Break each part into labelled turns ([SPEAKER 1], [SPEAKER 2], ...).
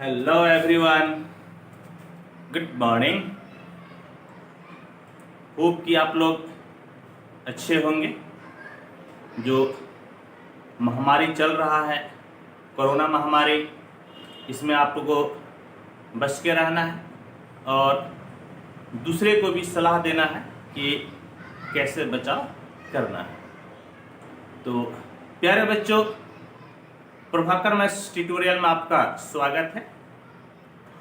[SPEAKER 1] Hello everyone, good morning. Hope कि आप लोग अच्छे होंगे। जो महामारी चल रहा है, कोरोना महामारी, इसमें आप लोगों को बच के रहना है और दूसरे को भी सलाह देना है कि कैसे बचाव करना है। तो प्यारे बच्चों, प्रभाकर मैथ्स ट्यूटोरियल में आपका स्वागत है।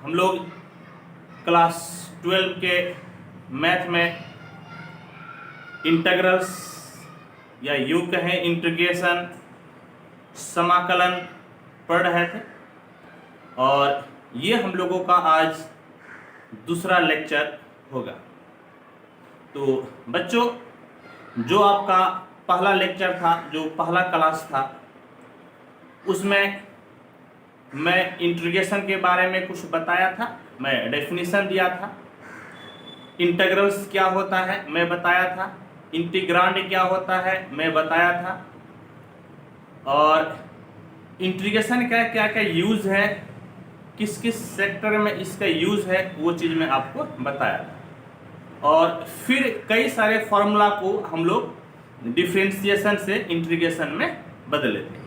[SPEAKER 1] हम लोग क्लास 12 के मैथ में इंटीग्रल्स या यूं कहें इंटीग्रेशन, समाकलन पढ़ रहे थे और ये हम लोगों का आज दूसरा लेक्चर होगा। तो बच्चों, जो आपका पहला लेक्चर था, जो पहला क्लास था, उसमें मैं इंटीग्रेशन के बारे में कुछ बताया था, मैं डेफिनेशन दिया था। इंटीग्रल्स क्या होता है मैं बताया था, इंटीग्रांड क्या होता है मैं बताया था, और इंटीग्रेशन का क्या क्या यूज है, किस किस सेक्टर में इसका यूज है, वो चीज़ मैं आपको बताया था। और फिर कई सारे फॉर्मूला को हम लोग डिफरेंशिएशन से इंटीग्रेशन में बदले थे।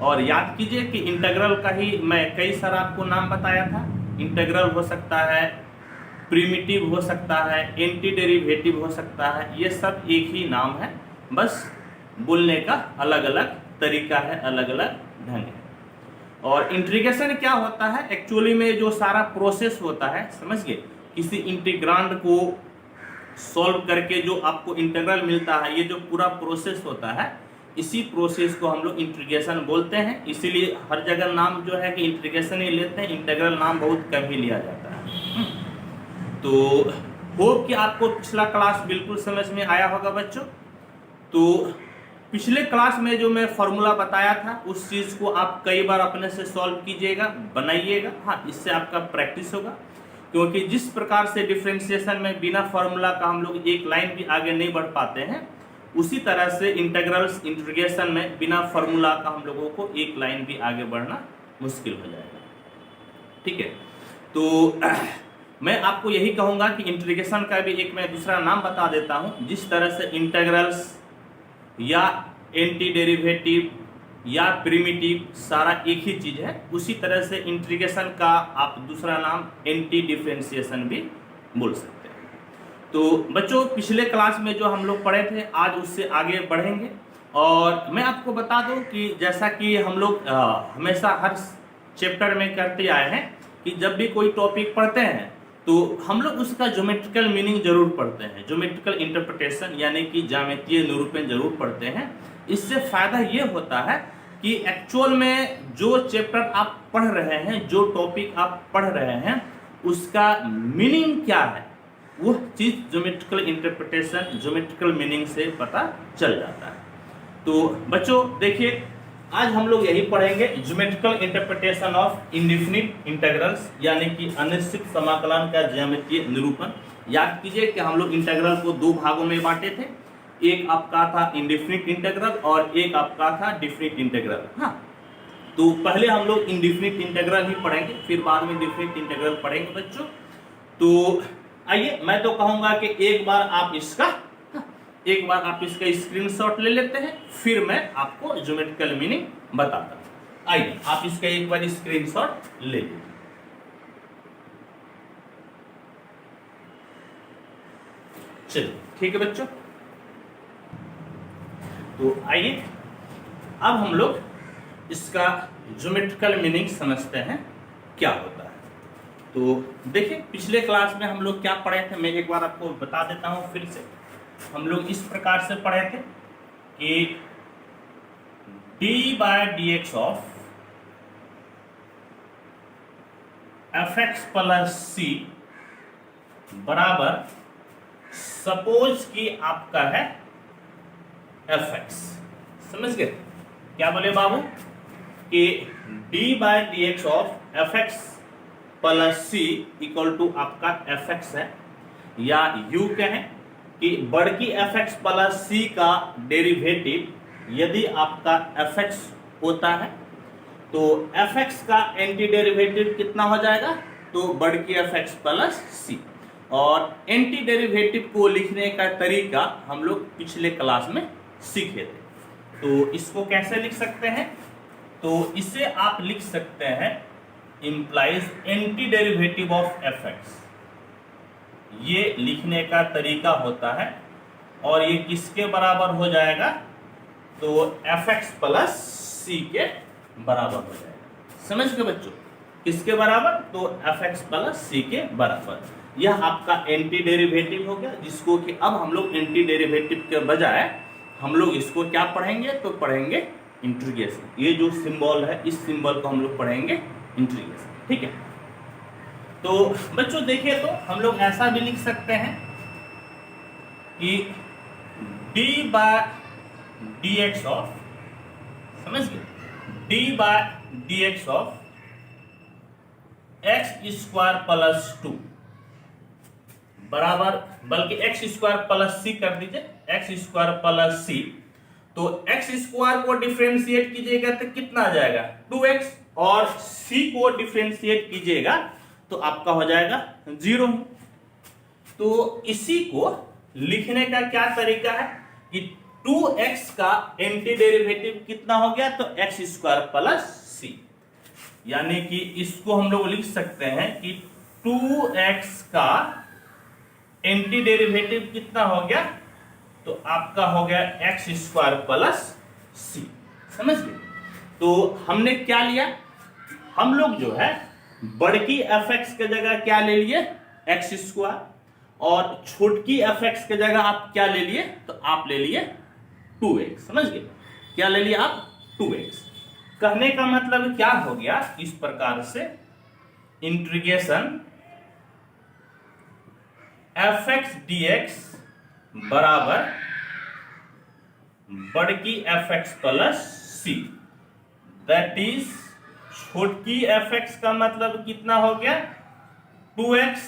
[SPEAKER 1] और याद कीजिए कि इंटीग्रल का ही मैं कई सारा आपको नाम बताया था। इंटीग्रल हो सकता है, प्रिमिटिव हो सकता है, एंटी डेरिवेटिव हो सकता है, ये सब एक ही नाम है, बस बोलने का अलग अलग तरीका है, अलग अलग ढंग है। और इंटीग्रेशन क्या होता है एक्चुअली में, जो सारा प्रोसेस होता है, समझ गए, किसी इंटीग्रांड को सॉल्व करके जो आपको इंटीग्रल मिलता है, ये जो पूरा प्रोसेस होता है, इसी प्रोसेस को हम लोग इंटीग्रेशन बोलते हैं। इसीलिए हर जगह नाम जो है कि इंटीग्रेशन ही लेते हैं, इंटीग्रल नाम बहुत कम ही लिया जाता है। तो होप कि आपको पिछला क्लास बिल्कुल समझ में आया होगा बच्चों। तो पिछले क्लास में जो मैं फॉर्मूला बताया था, उस चीज़ को आप कई बार अपने से सॉल्व कीजिएगा, बनाइएगा। हाँ, इससे आपका प्रैक्टिस होगा, क्योंकि जिस प्रकार से डिफरेंशिएशन में बिना फॉर्मूला का हम लोग एक लाइन भी आगे नहीं बढ़ पाते हैं, उसी तरह से इंटीग्रल्स इंटीग्रेशन में बिना फॉर्मूला का हम लोगों को एक लाइन भी आगे बढ़ना मुश्किल हो जाएगा। ठीक है, तो मैं आपको यही कहूँगा कि इंटीग्रेशन का भी एक मैं दूसरा नाम बता देता हूँ। जिस तरह से इंटीग्रल्स या एंटी डेरिवेटिव या प्रिमिटिव सारा एक ही चीज़ है, उसी तरह से इंटीग्रेशन का आप दूसरा नाम एंटी डिफरेंशिएशन भी बोल सकते हैं। तो बच्चों, पिछले क्लास में जो हम लोग पढ़े थे, आज उससे आगे बढ़ेंगे। और मैं आपको बता दूं कि जैसा कि हम लोग हमेशा हर चैप्टर में करते आए हैं कि जब भी कोई टॉपिक पढ़ते हैं तो हम लोग उसका ज्योमेट्रिकल मीनिंग जरूर पढ़ते हैं, ज्योमेट्रिकल इंटरप्रिटेशन यानी कि ज्यामितीय निरूपण जरूर पढ़ते हैं। इससे फायदा ये होता है कि एक्चुअल में जो चैप्टर आप पढ़ रहे हैं, जो टॉपिक आप पढ़ रहे हैं, उसका मीनिंग क्या है, वो चीज़ ज्योमेट्रिकल इंटरप्रिटेशन, ज्योमेट्रिकल मीनिंग से पता चल जाता है। तो बच्चों देखिए, आज हम लोग यही पढ़ेंगे, geometrical interpretation of indefinite integrals, यानी कि अनिश्चित समाकलन का ज्यामितीय निरूपण। याद कीजिए कि हम लोग इंटीग्रल को दो भागों में बांटे थे, एक आपका था इंडेफिनिट इंटीग्रल और एक आपका था डेफिनिट इंटीग्रल। हाँ, तो पहले हम लोग इंडेफिनिट इंटीग्रल ही पढ़ेंगे, फिर बाद में डेफिनिट इंटीग्रल पढ़ेंगे बच्चों। तो आइए, मैं तो कहूंगा कि एक बार आप इसका स्क्रीनशॉट ले लेते हैं, फिर मैं आपको ज्योमेट्रिकल मीनिंग बताता हूं। आइए, आप इसका एक बार स्क्रीनशॉट ले लीजिए। चलिए, ठीक है बच्चों। तो आइए, अब हम लोग इसका ज्योमेट्रिकल मीनिंग समझते हैं क्या होता है। तो देखिए, पिछले क्लास में हम लोग क्या पढ़े थे, मैं एक बार आपको बता देता हूं फिर से। हम लोग इस प्रकार से पढ़े थे कि d/dx ऑफ f(x+c) बराबर, सपोज कि आपका है f(x). समझ गए क्या बोले बाबू, कि d/dx of f(x+c) equal to आपका f(x) है, या यू कहें कि बड़की f(x+c) का डेरिवेटिव यदि आपका f(x) होता है तो fx का एंटी डेरिवेटिव कितना हो जाएगा, तो बढ़ के fx प्लस सी। और एंटी डेरिवेटिव को लिखने का तरीका हम लोग पिछले क्लास में सीखे थे। तो इसको कैसे लिख सकते हैं, तो इसे आप लिख सकते हैं implies anti derivative of fx। ये लिखने का तरीका होता है और ये किसके बराबर हो जाएगा, तो fx प्लस सी के बराबर हो जाएगा। समझ गए बच्चों, किसके बराबर, तो fx प्लस सी के बराबर। यह आपका एंटी डेरिवेटिव हो गया, जिसको कि अब हम लोग एंटी डेरिवेटिव के बजाय हम लोग इसको क्या पढ़ेंगे, तो पढ़ेंगे इंटीग्रेशन। ये जो सिंबल है, इस सिंबल को हम लोग पढ़ेंगे इंटीग्रेशन। ठीक है, तो बच्चों देखिए, तो हम लोग ऐसा भी लिख सकते हैं कि d by D x of, समझ गए, d by D x of x square plus 2 बराबर, बल्कि एक्स स्क्वायर प्लस सी कर दीजिए, एक्स स्क्वायर प्लस सी। तो एक्स स्क्वायर को डिफरेंशिएट कीजिएगा तो कितना आ जाएगा, 2x, और सी को डिफरेंशिएट कीजिएगा तो आपका हो जाएगा 0। तो इसी को लिखने का क्या तरीका है कि 2x का एंटी डेरिवेटिव कितना हो गया, तो एक्स स्क्वायर प्लस सी। यानी कि इसको हम लोग लिख सकते हैं कि 2x का एंटी डेरिवेटिव कितना हो गया, तो आपका हो गया एक्स स्क्वायर प्लस सी। समझ गए, तो हमने क्या लिया, हम लोग जो है बड़की fx के जगह क्या ले लिए, एक्स स्क्वायर, और छोटकी fx के जगह आप क्या ले लिए, तो आप ले लिए 2x। समझ गए, क्या ले लिया आप, 2x। कहने का मतलब क्या हो गया, इस प्रकार से इंटीग्रेशन fx dx बराबर बड़की fx plus c, that is छोटकी fx का मतलब कितना हो गया, 2x,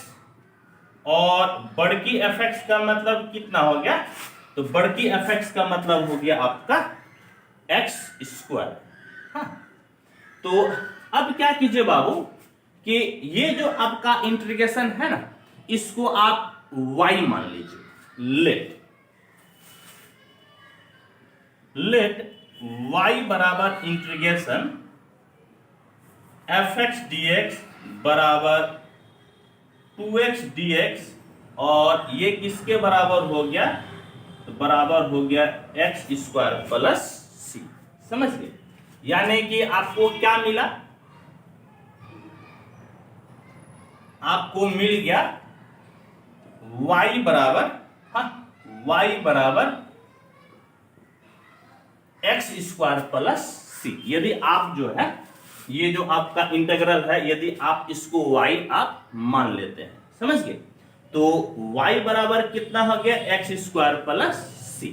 [SPEAKER 1] और बड़की fx का मतलब कितना हो गया, तो बड़की fx का मतलब हो गया आपका x स्क्वायर। हाँ, तो अब क्या कीजिए बाबू कि ये जो आपका इंटीग्रेशन है ना, इसको आप y मान लीजिए। लेट y बराबर इंटीग्रेशन fx dx बराबर 2x dx, और ये किसके बराबर हो गया, तो बराबर हो गया एक्स स्क्वायर प्लस सी। समझ गए, यानी कि आपको क्या मिला, आपको मिल गया y बराबर, हाँ, y बराबर एक्स स्क्वायर प्लस सी। यदि आप जो है, ये जो आपका इंटीग्रल है, यदि आप इसको y आप मान लेते हैं, समझ गए, तो y बराबर कितना हो गया, एक्स स्क्वायर प्लस सी।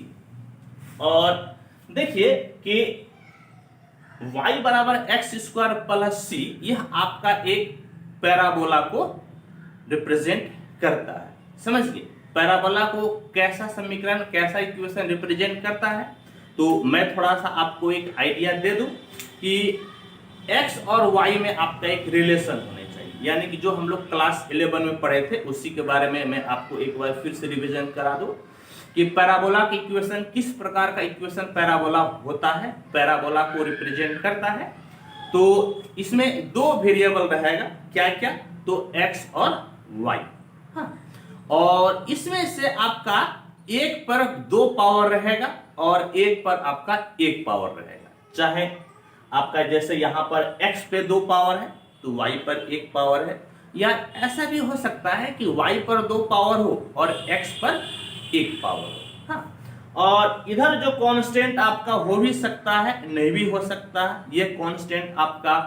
[SPEAKER 1] और देखिए कि y बराबर एक्स स्क्वायर प्लस सी, यह आपका एक पैराबोला को रिप्रेजेंट करता है। समझ गए, पैराबोला को कैसा समीकरण, कैसा इक्वेशन रिप्रेजेंट करता है, तो मैं थोड़ा सा आपको एक आइडिया दे दूं कि x और y में आपका एक रिलेशन होने चाहिए। यानी कि जो हम लोग क्लास 11 में पढ़े थे, उसी के बारे में मैं आपको एक बार फिर से रिवीजन करा दूं कि पैराबोला की इक्वेशन, किस प्रकार का इक्वेशन पैराबोला होता है, पैराबोला को रिप्रेजेंट करता है। तो इसमें दो वेरिएबल रहेगा, क्या क्या, तो x और y। हाँ, और इसमें से आपका एक पर 2 पावर रहेगा और एक पर आपका 1 पावर रहेगा। चाहे आपका जैसे यहाँ पर x पे 2 पावर है तो y पर 1 पावर है, या ऐसा भी हो सकता है कि y पर 2 पावर हो और x पर 1 पावर हो। हाँ, और इधर जो कांस्टेंट आपका हो भी सकता है, नहीं भी हो सकता है। ये कांस्टेंट आपका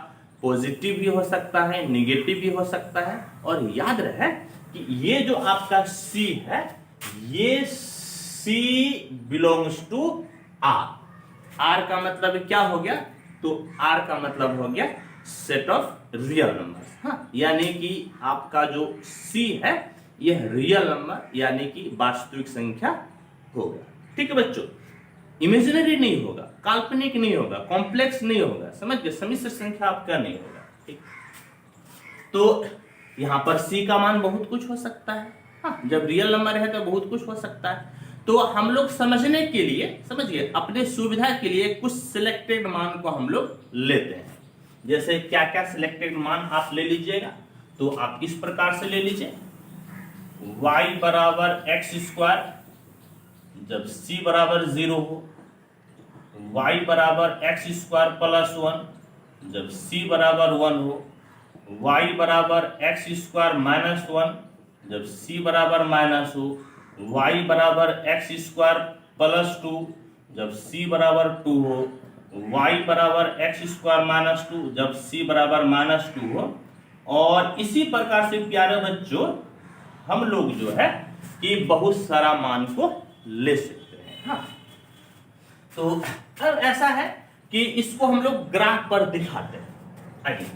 [SPEAKER 1] पॉजिटिव भी हो सकता है, नेगेटिव भी हो सकता है। और याद रहे कि ये जो आपका C है, ये C belongs to R। R का मतलब क्या हो गया, तो R का मतलब हो गया सेट ऑफ रियल नंबर्स। हाँ, यानी कि आपका जो C है यह रियल नंबर यानी कि वास्तविक संख्या होगा। ठीक है बच्चों, इमेजिनरी नहीं होगा, काल्पनिक नहीं होगा, कॉम्प्लेक्स नहीं होगा, समझ गए, सम्मिश्र संख्या आपका नहीं होगा। ठीक, तो यहां पर c का मान बहुत कुछ हो सकता है। हाँ, जब रियल नंबर है तो बहुत कुछ हो सकता है। तो हम लोग समझने के लिए, समझिए, अपने सुविधा के लिए कुछ सिलेक्टेड मान को हम लोग लेते हैं। जैसे क्या क्या सिलेक्टेड मान आप ले लीजिएगा, तो आप इस प्रकार से ले लीजिए, y बराबर एक्स स्क्वायर जब c बराबर 0 हो, y बराबर एक्स स्क्वायर प्लस 1 जब c बराबर 1 हो, y बराबर एक्स स्क्वायर माइनस 1 जब c बराबर माइनस हो, y बराबर एक्स स्क्वायर प्लस 2 जब c बराबर 2 हो, y बराबर एक्स स्क्वायर माइनस 2 जब c बराबर माइनस 2 हो। और इसी प्रकार से प्यारे बच्चों हम लोग जो है कि बहुत सारा मान को ले सकते हैं। हाँ, तो अब ऐसा है कि इसको हम लोग ग्राफ पर दिखाते हैं। आइए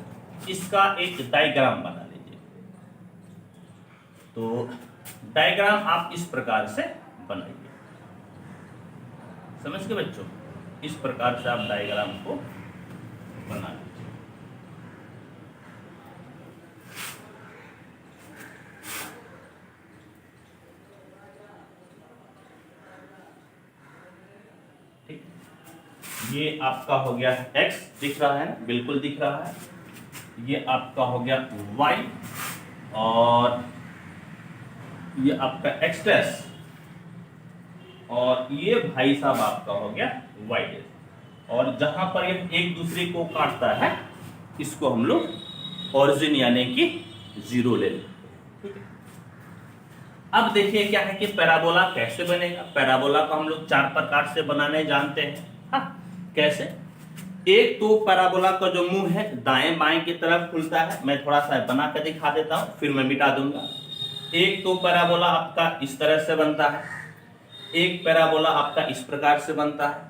[SPEAKER 1] इसका एक डायग्राम बना लीजिए। तो डायग्राम आप इस प्रकार से बनाइए, समझ गए बच्चों, इस प्रकार से आप डायग्राम को बना लीजिए। ठीक, ये आपका हो गया x, दिख रहा है ना, बिल्कुल दिख रहा है। ये आपका हो गया y और ये आपका x डैश और ये भाई साहब आपका हो गया y डैश। और जहां पर ये एक दूसरे को काटता है इसको हम लोग ओरिजिन यानी कि 0 ले लेते हैं। अब देखिए क्या है कि पैराबोला कैसे बनेगा। पैराबोला को हम लोग 4 प्रकार से बनाने जानते हैं। हाँ, कैसे? एक तो पैराबोला का जो मुंह है दाएं बाएं की तरफ खुलता है, मैं थोड़ा सा बना कर दिखा देता हूं फिर मैं मिटा दूंगा। एक तो पैराबोला आपका इस तरह से बनता है, एक पैराबोला आपका इस प्रकार से बनता है,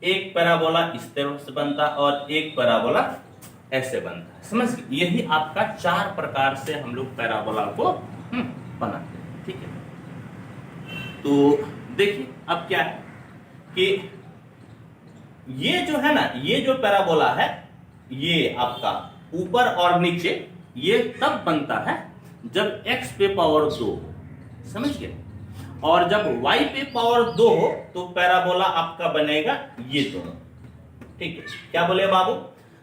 [SPEAKER 1] एक पैराबोला इस तरह से बनता है और एक पैराबोला ऐसे बनता है। समझ गए? यही आपका 4 प्रकार से हम लोग पैराबोला को बनाते हैं। ठीक है, तो देखिए अब क्या है कि ये जो है ना, ये जो पैराबोला है ये आपका ऊपर और नीचे ये तब बनता है जब x पे पावर 2 हो, समझ गए, और जब y पे पावर 2 हो तो पैराबोला आपका बनेगा ये दोनों। ठीक है, क्या बोले बाबू?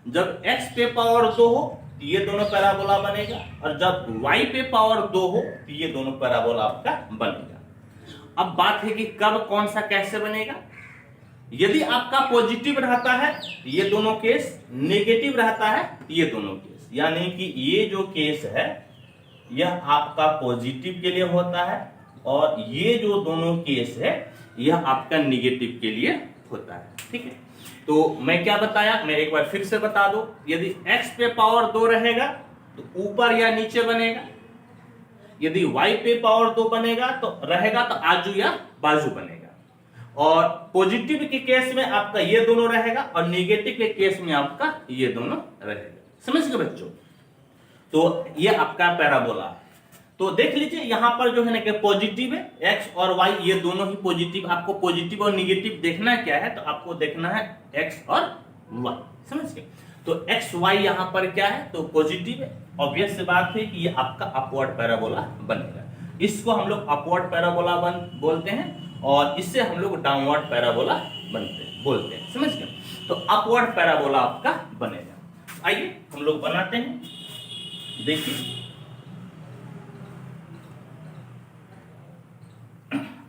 [SPEAKER 1] जब x पे पावर 2 हो तो ये दोनों पैराबोला बनेगा और जब y पे पावर 2 हो तो ये दोनों पैराबोला आपका बनेगा। अब बात है कि कब कौन सा कैसे बनेगा। यदि आपका पॉजिटिव रहता है ये दोनों केस, नेगेटिव रहता है ये दोनों केस, यानी कि ये जो केस है यह आपका पॉजिटिव के लिए होता है और ये जो दोनों केस है यह आपका निगेटिव के लिए होता है। ठीक है, तो मैं क्या बताया, मैं एक बार फिर से बता दूं, यदि x पे पावर 2 रहेगा तो ऊपर या नीचे बनेगा, यदि y पे पावर 2 बनेगा तो रहेगा तो आजू या बाजू बनेगा, और पॉजिटिव के केस में आपका ये दोनों रहेगा और नेगेटिव के केस में आपका ये दोनों रहेगा। समझ गए बच्चों? तो ये आपका पैराबोला है। तो देख लीजिए यहां पर जो है ना कि पॉजिटिव है, x और y ये दोनों ही पॉजिटिव। आपको पॉजिटिव और नेगेटिव देखना क्या है, तो आपको देखना है x और y। समझ गए? तो x y यहां पर क्या है, तो पॉजिटिव है। ऑब्वियस सी बात है कि ये आपका अपवर्ड पैराबोला बनेगा। इसको हम लोग अपवर्ड पैराबोला बोलते हैं और इससे हम लोग डाउनवर्ड पैराबोला बोलते हैं। समझ गए? तो अपवर्ड पैराबोला आपका बनेगा। आइए हम लोग बनाते हैं, देखिए।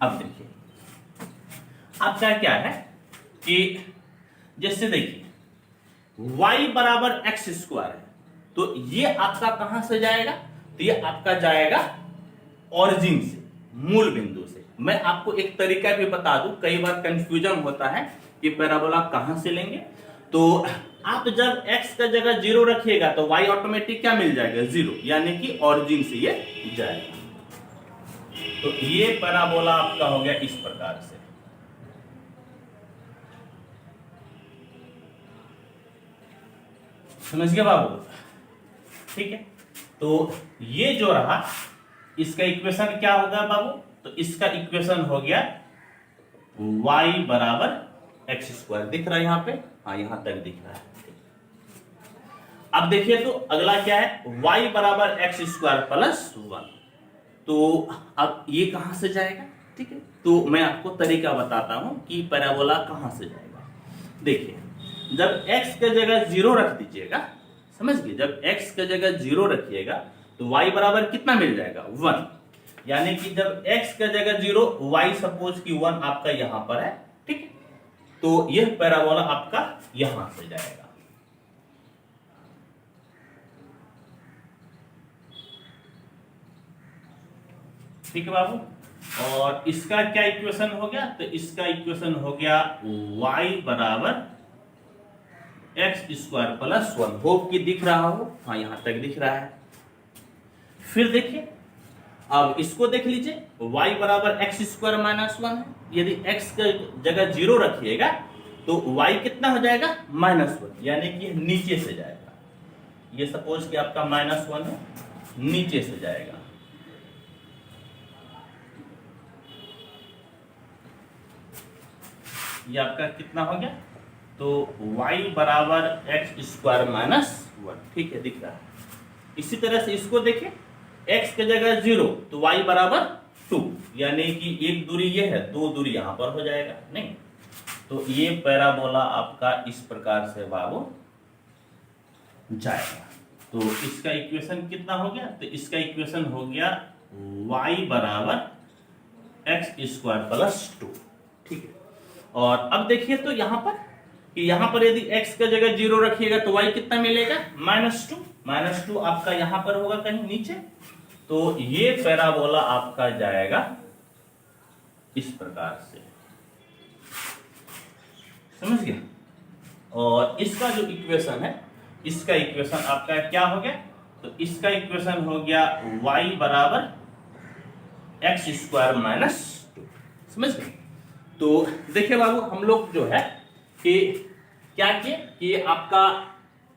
[SPEAKER 1] अब देखिए आपका क्या है कि जैसे देखिए y बराबर एक्स स्क्वायर है, तो ये आपका कहां से जाएगा, तो ये आपका जाएगा ओरिजिन से, मूल बिंदु से। मैं आपको एक तरीका भी बता दूं, कई बार कंफ्यूजन होता है कि पैराबोला कहां से लेंगे। तो आप जब x का जगह 0 रखिएगा तो y ऑटोमेटिक क्या मिल जाएगा, 0, यानी कि ओरिजिन से ये जाएगा। तो ये पैराबोला आपका हो गया इस प्रकार से। समझ गए बाबू? ठीक है, तो ये जो रहा इसका इक्वेशन क्या होगा बाबू, तो इसका इक्वेशन हो गया y बराबर एक्स स्क्वायर दिख रहा है यहाँ पे, हाँ यहां तक दिख रहा है। अब देखिए तो अगला क्या है, y बराबर एक्स स्क्वायर प्लस 1। तो अब ये कहां से जाएगा, ठीक है, तो मैं आपको तरीका बताता हूं कि पैराबोला कहां से जाएगा। देखिए जब x की जगह 0 रख दीजिएगा, समझ गए, जब x की जगह 0 रखिएगा तो y बराबर कितना मिल जाएगा 1, यानी कि जब x की जगह 0 y सपोज कि 1 आपका यहां पर है, ठीक है, तो यह पैराबोला आपका यहां से जाएगा। ठीक है बाबू, और इसका क्या इक्वेशन हो गया, तो इसका इक्वेशन हो गया y बराबर एक्स स्क्वायर प्लस 1। होप कि दिख रहा हो, हाँ यहां तक दिख रहा है। फिर देखिए अब इसको देख लीजिए, y बराबर एक्स स्क्वायर माइनस 1 है, यदि x की जगह 0 रखिएगा तो y कितना हो जाएगा -1, यानी कि नीचे से जाएगा। ये सपोज कि आपका -1 है, नीचे से जाएगा। ये आपका कितना हो गया, तो y बराबर एक्स स्क्वायर माइनस 1, ठीक है, दिख रहा है। इसी तरह से इसको देखिए, x की जगह 0 तो y बराबर 2, यानी कि एक दूरी ये है, दो दूरी यहां पर हो जाएगा, नहीं तो ये पैराबोला आपका इस प्रकार से बाबू जाएगा। तो इसका इक्वेशन कितना हो गया, तो इसका इक्वेशन हो गया y बराबर एक्स स्क्वायर प्लस 2, ठीक है। और अब देखिए तो यहां पर कि यहां पर यदि x की जगह 0 रखिएगा तो y कितना मिलेगा -2, -2 आपका यहां पर होगा कहीं नीचे। तो ये पैराबोला आपका जाएगा इस प्रकार से, समझ गए। और इसका जो इक्वेशन है, इसका इक्वेशन आपका क्या हो गया, तो इसका इक्वेशन हो गया y बराबर एक्स स्क्वायर माइनस 2, समझ गए। तो देखिए बाबू हम लोग जो है कि क्या किए कि आपका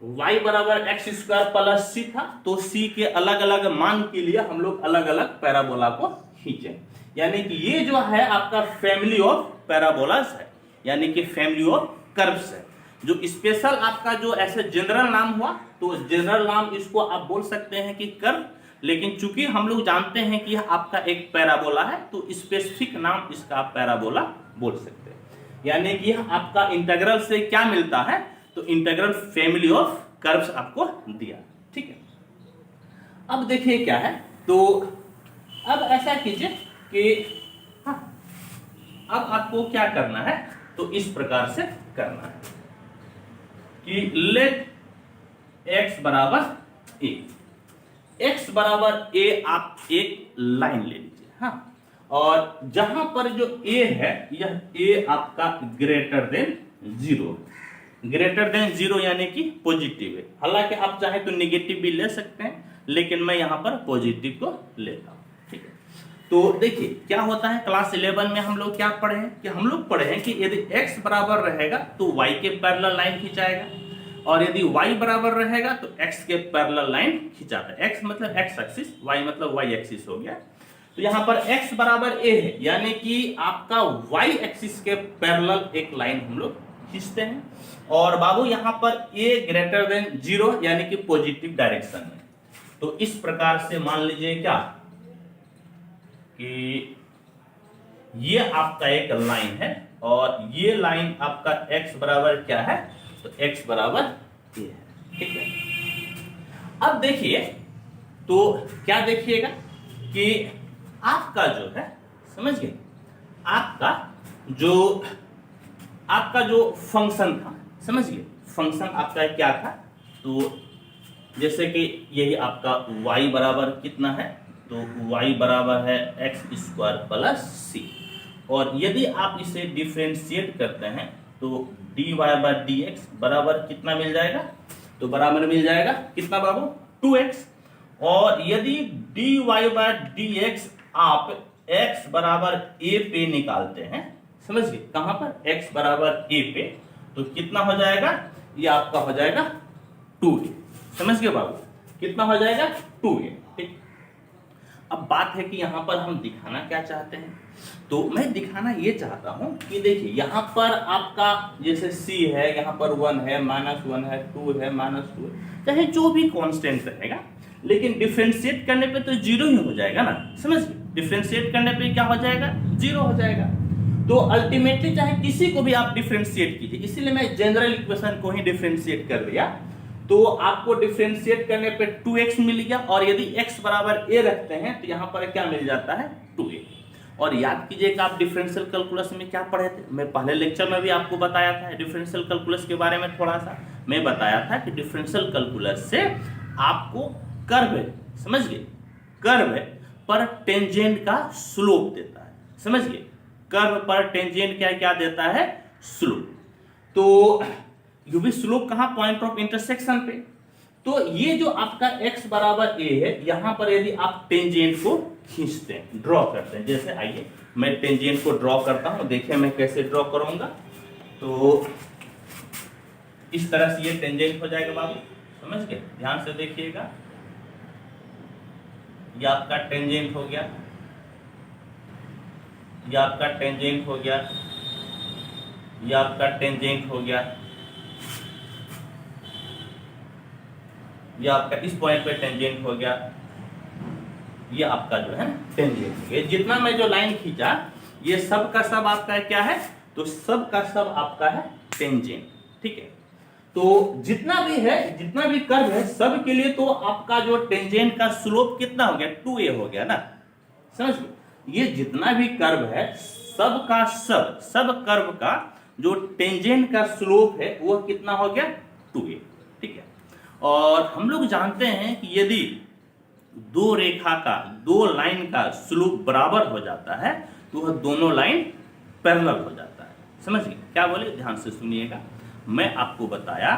[SPEAKER 1] y बराबर एक्स स्क्वायर प्लस c था, तो c के अलग अलग मान के लिए हम लोग अलग अलग पैराबोला को खींचे, यानी कि ये जो है आपका फैमिली ऑफ पैराबोलास है, यानी कि फैमिली ऑफ कर्व्स है। जो स्पेशल आपका जो ऐसे जनरल नाम हुआ, तो जनरल नाम इसको आप बोल सकते हैं कि कर्व, लेकिन चूंकि हम लोग जानते हैं कि यह आपका एक पैराबोला है, तो स्पेसिफिक नाम इसका आप पैराबोला बोल सकते हैं। यानी कि यह आपका इंटीग्रल से क्या मिलता है, तो इंटीग्रल फैमिली ऑफ कर्व्स आपको दिया, ठीक है। अब देखिए क्या है, तो अब ऐसा कीजिए कि हाँ, अब आपको क्या करना है, तो इस प्रकार से करना है कि लेट x बराबर a, x बराबर a आप एक लाइन ले लीजिए, हाँ, और जहां पर जो a है, यह a आपका ग्रेटर देन 0, ग्रेटर देन 0 यानी कि पॉजिटिव है। हालांकि आप चाहे तो नेगेटिव भी ले सकते हैं, लेकिन मैं यहां पर पॉजिटिव को लेता हूं, ठीक है। तो देखिए क्या होता है, क्लास 11 में हम लोग क्या पढ़े हैं कि हम लोग पढ़े हैं कि यदि x बराबर रहेगा तो y के पैरेलल लाइन खिंचाएगा, और यदि y बराबर रहेगा तो x के पैरेलल लाइन खिंचाता है। x मतलब x एक्सिस, y मतलब y एक्सिस हो गया। तो यहाँ पर x बराबर a है, यानी कि आपका y एक्सिस के पैरेलल एक लाइन हम लोग खींचते हैं, और बाबू यहाँ पर a ग्रेटर देन 0 यानी कि पॉजिटिव डायरेक्शन में। तो इस प्रकार से मान लीजिए क्या कि ये आपका एक लाइन है, और ये लाइन आपका x बराबर क्या है, तो x बराबर a है, ठीक है। अब देखिए तो क्या देखिएगा कि आपका जो है, समझ गए, आपका जो फंक्शन था, समझ गए, फंक्शन आपका क्या था, तो जैसे कि यही आपका y बराबर कितना है, तो y बराबर है एक्स स्क्वायर प्लस सी, और यदि आप इसे डिफरेंशिएट करते हैं तो dy बाई डी एक्स बराबर कितना मिल जाएगा, तो बराबर मिल जाएगा कितना बाबू 2x, और यदि dy बाई डी एक्स आप x बराबर a पे निकालते हैं, समझ गए, कहां पर x बराबर a पे, तो कितना हो जाएगा, ये आपका हो जाएगा 2a, समझ गए बाबू, कितना हो जाएगा 2a, ठीक। अब बात है कि यहाँ पर हम दिखाना क्या चाहते हैं, तो मैं दिखाना ये चाहता हूँ कि देखिए यहाँ पर आपका जैसे c है, यहाँ पर 1 है, -1 है, 2 है, -2 है, चाहे जो भी कांस्टेंट रहेगा, लेकिन डिफरेंशिएट करने पे तो जीरो ही हो जाएगा ना, समझ गए। डिफरेंशिएट करने पे क्या हो जाएगा, जीरो हो जाएगा। तो अल्टीमेटली चाहे किसी को भी आप डिफरेंशिएट कीजिए, इसीलिए मैं जनरल इक्वेशन को ही डिफरेंशिएट कर दिया। तो आपको डिफरेंशिएट करने पे 2x मिल गया, और यदि x बराबर a रखते हैं तो यहाँ पर क्या मिल जाता है, 2a। और याद कीजिएगा आप डिफरेंशियल कैलकुलस में क्या पढ़े थे, मैं पहले लेक्चर में भी आपको बताया था डिफरेंशियल कैलकुलस के बारे में। थोड़ा सा मैं बताया था कि डिफरेंशियल कैलकुलस से आपको कर्व, समझ गए, कर्व पर टेंजेंट का स्लोप देता है, समझ गए। कर्व पर टेंजेंट क्या क्या देता है, स्लोप। तो यूवी स्लोप कहां, पॉइंट ऑफ इंटरसेक्शन पे। तो ये जो आपका x बराबर a है, यहां पर यदि आप टेंजेंट को खींचते हैं, ड्रॉ करते हैं, जैसे आइए मैं टेंजेंट को ड्रॉ करता हूं, देखिए मैं कैसे ड्रॉ करूंगा। तो इस तरह से ये टेंजेंट हो जाएगा बाबू, समझ गए, ध्यान से देखिएगा। ये आपका टेंजेंट हो गया, ये आपका टेंजेंट हो गया, ये आपका टेंजेंट हो गया, ये आपका इस पॉइंट पे टेंजेंट हो गया, ये आपका जो है टेंजेंट हो गया। जितना मैं जो लाइन खींचा ये सब का सब आपका क्या है, तो सब का सब आपका है टेंजेंट, ठीक है। तो जितना भी है, जितना भी कर्व है, सब के लिए तो आपका जो टेंजेंट का स्लोप कितना हो गया, 2a हो गया ना, समझ लो। ये जितना भी कर्व है, सब का सब कर्व का जो टेंजेंट का स्लोप है वो कितना हो गया, 2a, ठीक है। और हम लोग जानते हैं कि यदि दो रेखा का, दो लाइन का स्लोप बराबर हो जाता है तो वह दोनों लाइन पैरेलल हो जाता है, समझ गए। क्या बोले, ध्यान से सुनिएगा। मैं आपको बताया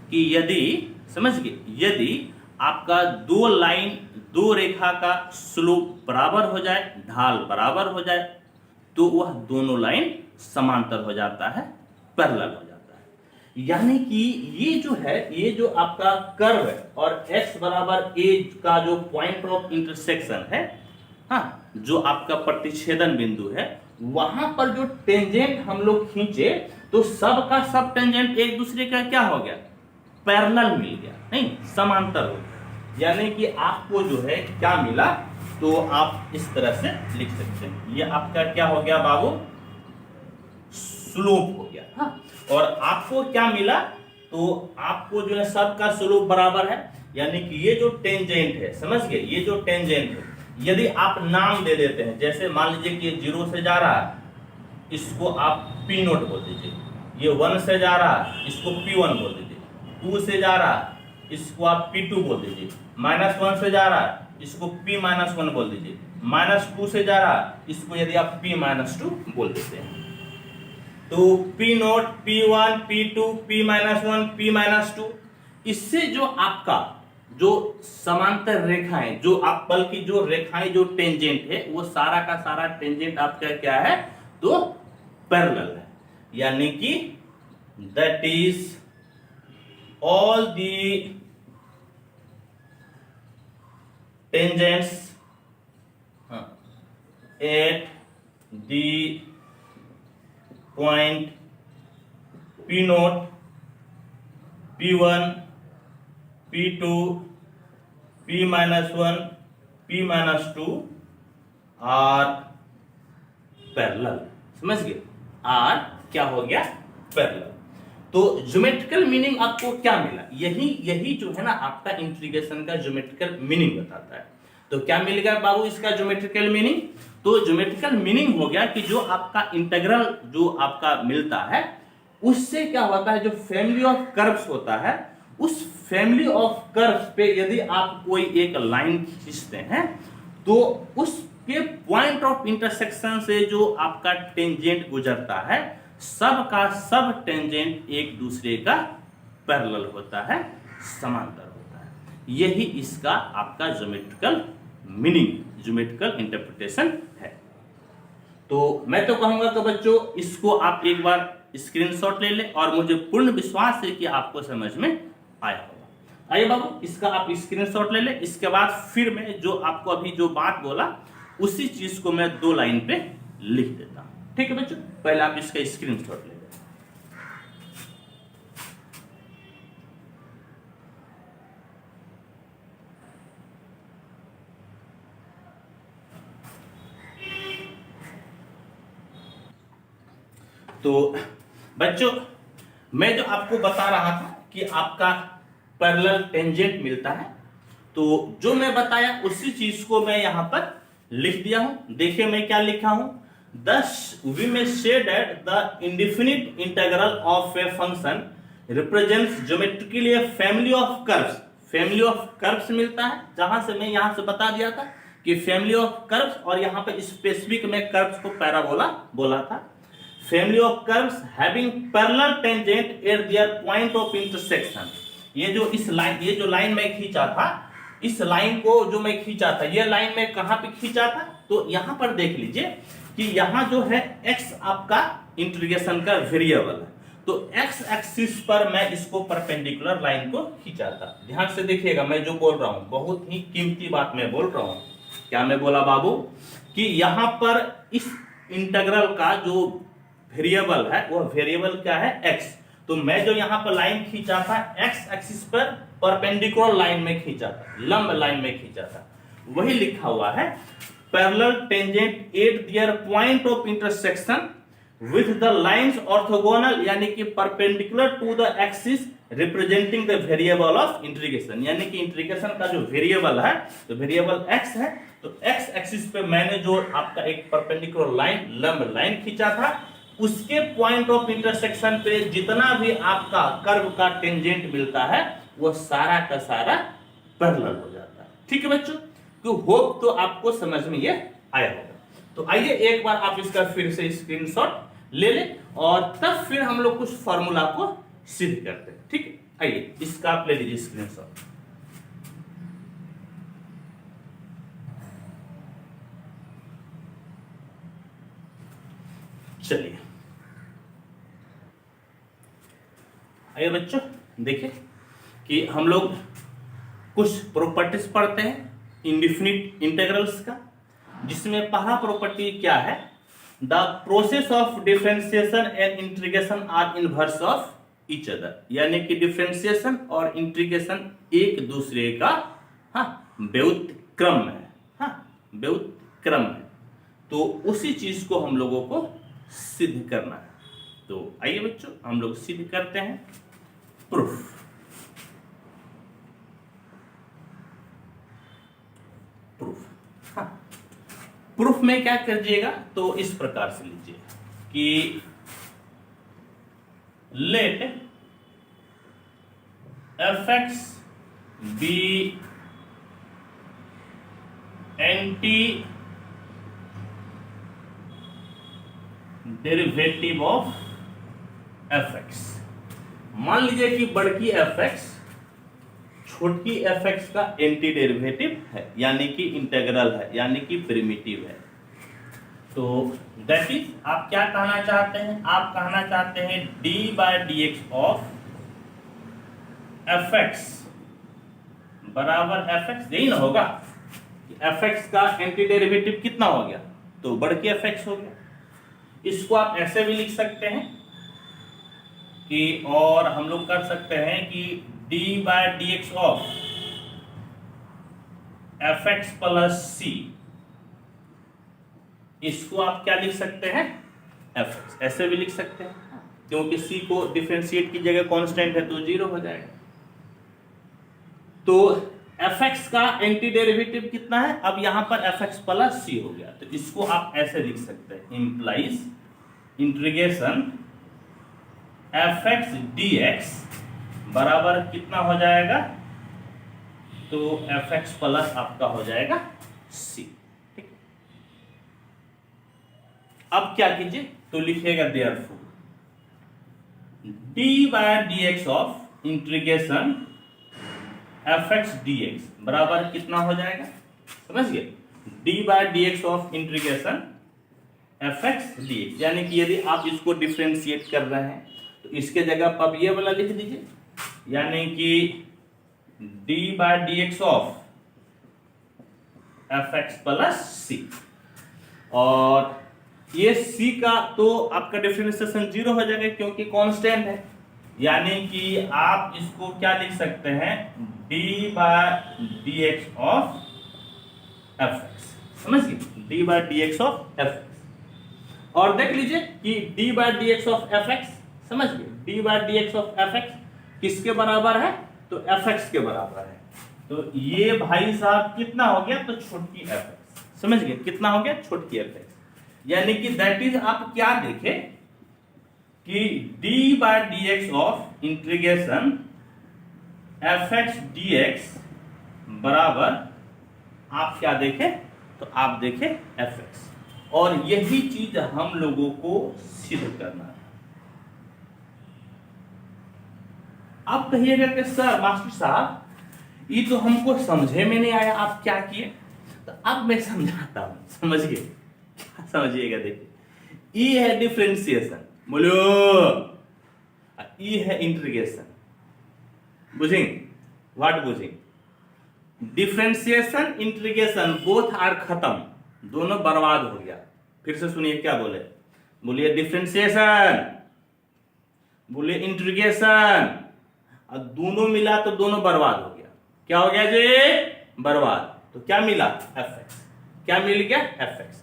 [SPEAKER 1] कि यदि, समझ गए, यदि आपका दो लाइन, दो रेखा का स्लोप बराबर हो जाए, ढाल बराबर हो जाए, तो वह दोनों लाइन समांतर हो जाता है, पैरेलल हो जाता है। यानी कि ये जो है, ये जो आपका कर्व है और x बराबर a का जो पॉइंट ऑफ इंटरसेक्शन है, हाँ, जो आपका प्रतिच्छेदन बिंदु है, वहां पर जो टेंजेंट हम लोग खींचे तो सब का सब टेंजेंट एक दूसरे का क्या हो गया, पैरेलल मिल गया, नहीं, समांतर हो गया। यानी कि आपको जो है क्या मिला, तो आप इस तरह से लिख सकते हैं, ये आपका क्या हो गया बाबू, स्लोप हो गया, हाँ। और आपको क्या मिला, तो आपको जो है सबका स्लोप बराबर है, यानी कि ये जो टेंजेंट है, समझ गए, ये जो टेंजेंट है, यदि आप नाम दे देते हैं, जैसे मान लीजिए कि 0 से जा रहा है, इसको आप P नोट बोल दीजिए, ये 1 से जा रहा है, इसको P1 बोल दीजिए, 2 से जा रहा है, इसको आप P2 बोल दीजिए, -1 से जा रहा है, इसको P-1 बोल दीजिए, -2 से जा रहा है, इसको यदि आप P-2 बोल देते हैं, तो P note, P1, P2, P-1, P-2, इससे जो आपका जो समांतर रेखाएं, जो आप, बल्कि जो रेखाएं, जो टेंजेंट है, वो सारा का सारा टेंजेंट आपका क्या है, तो पैरेलल है। यानी कि that is all the tangents at the point P naught, P1, P2, P-1, P-2 are parallel, समझ गए, आर क्या हो गया, पैरेलल। तो ज्योमेट्रिकल मीनिंग आपको क्या मिला, यही जो है ना आपका इंटीग्रेशन का ज्योमेट्रिकल मीनिंग बताता है। तो क्या मिल गया बाबू इसका ज्योमेट्रिकल मीनिंग, तो ज्योमेट्रिकल मीनिंग हो गया कि जो आपका इंटीग्रल जो आपका मिलता है, उससे क्या होता है, जो फैमिली ऑफ कर्व्स होता है, उस फैमिली ऑफ कर्व्स पे यदि आप कोई एक लाइन खींचते हैं, तो उसके पॉइंट ऑफ इंटरसेक्शन से जो आपका टेंजेंट गुजरता है, सब का सब टेंजेंट एक दूसरे का पैरेलल होता है, समांतर होता है। यही इसका आपका ज्योमेट्रिकल मीनिंग, ज्योमेट्रिकल इंटरप्रिटेशन है। तो मैं तो कहूंगा कि बच्चों इसको आप एक बार स्क्रीनशॉट ले लें, और मुझे पूर्ण विश्वास है कि आपको समझ में आया होगा। आइए बाबू, इसका आप स्क्रीनशॉट ले ले। इसके बाद फिर मैं जो आपको अभी जो बात बोला उसी चीज को मैं 2 लाइन पे लिख देता हूं। ठीक है बच्चों, पहले आप इसका स्क्रीनशॉट ले लें। तो बच्चों, मैं जो आपको बता रहा था कि आपका पैरेलल टेंजेंट मिलता है, तो जो मैं बताया उसी चीज को मैं यहां पर लिख दिया हूं। देखिए मैं क्या लिखा हूं, thus we may say that the indefinite integral of a function represents geometrically a family of curves। Family of curves मिलता है, जहां से मैं यहां से बता दिया था कि फैमिली ऑफ कर्व्स, और यहां पे स्पेसिफिक में कर्व्स को पैराबोला बोला था। Family of curves having parallel tangent at their point of intersection. ये जो लाइन मैं खींचा था, इस लाइन को जो मैं खींचा था, ये लाइन मैं कहां पे खींचा था, तो यहां पर देख लीजिए कि यहां जो है x आपका इंटीग्रेशन का वेरिएबल है, तो x एक्सिस पर मैं इसको परपेंडिकुलर लाइन को खींचा था। ध्यान से देखिएगा, मैं जो बोल रहा हूं बहुत ही कीमती बात मैं बोल रहा हूं। क्या मैं बोला बाबू, कि यहां पर इस इंटीग्रल का जो वेरिएबल है वो वेरिएबल क्या है, x। तो मैं जो यहां पर लाइन खींचा था x एक्सिस पर परपेंडिकुलर लाइन में खींचा था, लंब लाइन में खींचा था, वही लिखा हुआ है parallel tangent at their point of intersection with the lines orthogonal, यानी कि perpendicular to the axis representing the variable of integration. यानी कि इंटीग्रेशन का जो वेरिएबल है, तो वेरिएबल x है, तो x एक्सिस पे मैंने जो आपका एक परपेंडिकुलर लाइन, लंब लाइन खींचा था, उसके पॉइंट ऑफ इंटरसेक्शन पे जितना भी आपका कर्व का टेंजेंट मिलता है वो सारा का सारा पैरेलल हो जाता है। ठीक है बच्चों, तो होप तो आपको समझ में ये आया होगा। तो आइए एक बार आप इसका फिर से स्क्रीनशॉट ले लें और तब फिर हम लोग कुछ फार्मूला को सिद्ध करते हैं। ठीक है, आइए इसका आप ले लीजिए स्क्रीनशॉट। चलिए आइए बच्चों, देखिए कि हम लोग कुछ प्रॉपर्टीज पढ़ते हैं इंडेफिनिट इंटीग्रल्स का, जिसमें पहला प्रॉपर्टी क्या है, the process of differentiation and integration are inverse of each other. यानी कि डिफरेंशिएशन और इंटीग्रेशन एक दूसरे का व्युत्क्रम है, व्युत्क्रम है। तो उसी चीज को हम लोगों को सिद्ध करना है। तो आइए बच्चों हम लोग सिद्ध करते हैं प्रूफ। प्रूफ में क्या करिएगा, तो इस प्रकार से लीजिए कि let fx be anti derivative of fx। मान लीजिए कि बड़की fx छोटकी fx का एंटी डेरिवेटिव है, यानी कि इंटीग्रल है, यानी कि प्रिमिटिव है। तो दैट इज आप क्या कहना चाहते हैं, आप कहना चाहते हैं d by D x of fx बराबर fx, यही ना होगा। fx का एंटी डेरिवेटिव कितना हो गया, तो बड़की fx हो गया। इसको आप ऐसे भी लिख सकते हैं कि, और हम लोग कर सकते हैं कि d by D x of fx plus c, इसको आप क्या लिख सकते हैं, fx, ऐसे भी लिख सकते हैं, क्योंकि c को डिफरेंशिएट की जगह कांस्टेंट है तो 0 हो जाएगा। तो fx का एंटी डेरिवेटिव कितना है, अब यहां पर fx प्लस c हो गया, तो इसको आप ऐसे लिख सकते हैं, इंप्लाइज इंटीग्रेशन fx dx बराबर कितना हो जाएगा, तो fx प्लस आपका हो जाएगा c। ठीक, अब क्या कीजिए, तो लिखिएगा therefore d by dx of integration fx dx बराबर कितना हो जाएगा, समझ गए, d by dx of integration fx dx। यानी कि यदि आप इसको डिफरेंशिएट कर रहे हैं तो इसके जगह पर आप ये वाला लिख दीजिए, यानी कि D by D x of F x plus C. और ये सी का तो आपका डिफरेंशिएशन जीरो हो जाएगा क्योंकि कांस्टेंट है, यानी कि आप इसको क्या लिख सकते हैं, d by D x of F x. समझ गए, d by D x of F x. और देख लीजिए कि D by D x of F x, समझ गए, d by D x of F x किसके बराबर है, तो एफ एक्स के बराबर है। तो ये भाई साहब कितना हो गया, तो छोटी एफ एक्स। समझ गए, कितना हो गया, छोटी एफ एक्स। यानी कि दैट इज आप क्या देखें कि d by D x of integration F x D x बराबर आप क्या देखें, तो आप देखें एफ एक्स। और यही चीज हम लोगों को सिद्ध करना है। आप कहिएगा कि सर मास्टर साहब ये तो हमको समझे में नहीं आया, आप क्या किए, तो अब मैं समझाता हूं, समझिए, क्या समझिएगा। देखिए, ई है डिफरेंशिएशन, बोलो, ई है इंटीग्रेशन, बुझेंगे, व्हाट बुझेंगे, डिफरेंशिएशन इंटीग्रेशन बोथ आर खत्म, दोनों बर्बाद हो गया। फिर से सुनिए क्या बोले, बोलिए डिफरेंशिएशन, बोलिए इंटीग्रेशन, और दोनों मिला तो दोनों बर्बाद हो गया। क्या हो गया जी, बर्बाद। तो क्या मिला, एफ एक्स। क्या मिल गया, एफ एक्स।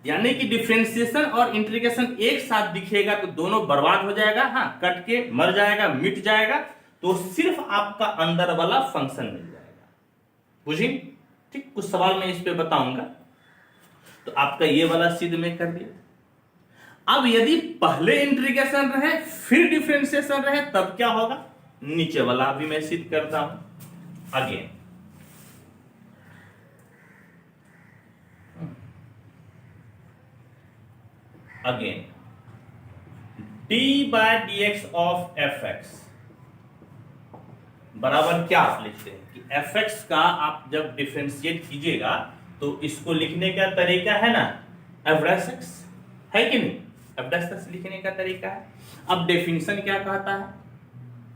[SPEAKER 1] यानी कि डिफरेंशिएशन और इंटीग्रेशन एक साथ दिखेगा तो दोनों बर्बाद हो जाएगा, हाँ, कट के मर जाएगा, मिट जाएगा, तो सिर्फ आपका अंदर वाला फंक्शन मिल जाएगा। बुझी, ठीक। कुछ सवाल मैं इस पे बताऊंगा। तो आपका ये वाला सिद्ध में कर दिया। अब यदि पहले इंटीग्रेशन रहे फिर डिफरेंशिएशन रहे तब क्या होगा, नीचे वाला भी मैं सिद्ध करता हूं। Again again d by D x of F x बराबर क्या आप लिखते हैं कि एफ एक्स का आप जब डिफरेंशिएट कीजिएगा तो इसको लिखने का तरीका है ना एफ डैश एक्स, है कि नहीं, एफ डैश एक्स लिखने का तरीका है। अब डेफिनेशन क्या कहता है,